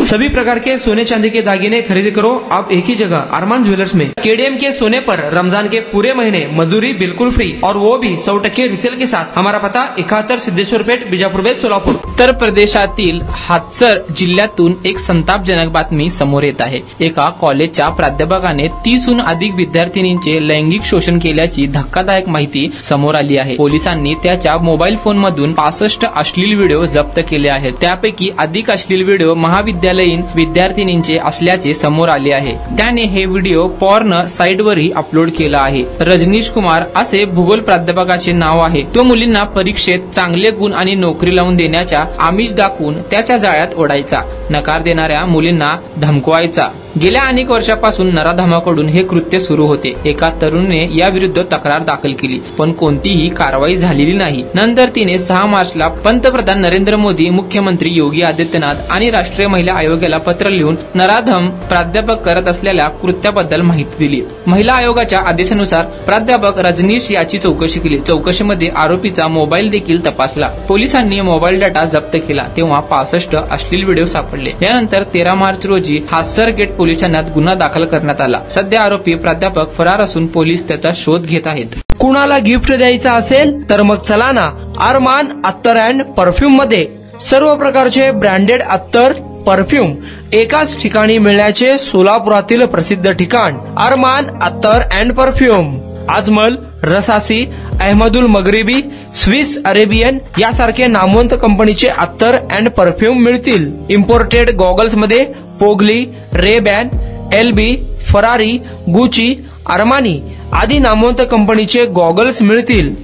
सभी प्रकार के सोने चांदी के दागिने खरीदी करो आप एक ही जगह अरमान ज्वेलर्स में। केडीएम के सोने पर रमजान के पूरे महीने मजदूरी बिल्कुल फ्री और वो भी 100% रिसेल के साथ। हमारा पता 71 सिद्धेश्वर पेठ, बीजापूर बेस, सोलापूर। उत्तर प्रदेशातील हाथसर जिल्ह्यातून एक संतापजनक बातमी समोर येत आहे। एका कॉलेजच्या प्राध्यापकाने 30हून अधिक विद्यार्थिनींचे लैंगिक शोषण केल्याची धक्कादायक माहिती समोर आली आहे। पोलिसांनी त्याच्या मोबाईल फोन मधून 65 अश्लील व्हिडिओ जप्त केले आहेत। त्यापैकी अधिक अश्लील व्हिडिओ महाविद्यालयीन विद्यार्थिनींचे असल्याचे समोर आले आहे। त्याने हे व्हिडिओ पॉर्न साइटवरही अपलोड केला आहे। रजनीश कुमार असे भूगोल प्राध्यापकाचे नाव आहे। तो मुलींना परीक्षेत चांगले गुण आणि नोकरी लावून देण्याच्या आमिष दाखवून त्याच्या जाळ्यात ओढायचा। नकार देणाऱ्या मुलींना धमकवायचा। गेल्या अनेक वर्षापासून नराधमाकडून हे कृत्य सुरू होते। एका तरुणीने याविरुद्ध तक्रार दाखल केली पण कोणतीही कारवाई झालेली नाही। नंतर तिने 6 मार्चला पंतप्रधान नरेंद्र मोदी, मुख्यमंत्री योगी आदित्यनाथ आणि राष्ट्रीय महिला आयोगाला पत्र लिहून नराधम प्राध्यापक करत असलेल्या कृत्याबद्दल माहिती दिली। महिला आयोगाच्या आदेशानुसार प्राध्यापक रजनीश याची चौकशी केली। चौकशीमध्ये आरोपीचा मोबाईल देखील तपासला। पोलिसांनी मोबाईल डाटा जप्त केला तेव्हा 65 अश्लील व्हिडिओ सापडले। यानंतर 13 मार्च रोजी हाथसर गेट पोलीस ठाण्यात गुन्हा दाखल करण्यात आला। सध्या आरोपी प्राध्यापक फरार असून पोलीस त्याचा शोध घेत आहेत। कुणाला गिफ्ट द्यायचं असेल तर मग चला ना अरमान अत्तर अँड परफ्यूम मध्ये। सर्व प्रकारचे ब्रँडेड अत्तर, परफ्यूम एकाच ठिकाणी मिळण्याचे सोलापुरातील प्रसिद्ध ठिकाण Armaan attar and perfume. Ajmal, Rasasi, Ahmed Al Maghribi, Swiss Arabian यासारखे नामवंत कंपनीचे अत्तर अँड परफ्यूम मिळतील। इम्पोर्टेड गॉगल्स मध्ये पोगली, Ray Ban, L B, Ferrari, Gucci, Armani आदी नामवंत कंपनीचे गॉगल्स मिळतील।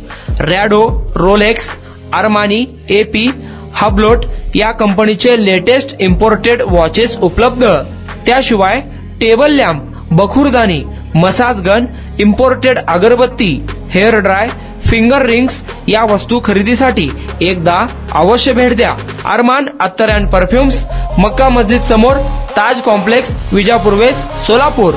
Rado, Rolex, Armani, AP, Hublot या कंपनीचे लेटेस्ट इम्पोर्टेड वॉचेस उपलब्ध। त्याशिवाय टेबल लॅम्प, बखुरदानी, मसाज गन, इम्पोर्टेड अगरबत्ती, हेअर ड्राय, फिंगर रिंग्स या वस्तू खरेदीसाठी एकदा अवश्य भेट द्या। अरमान अत्तर अँड परफ्यूम्स, मक्का मस्जिद समोर, ताज कॉम्प्लेक्स, विजापूर वेस्ट, सोलापूर।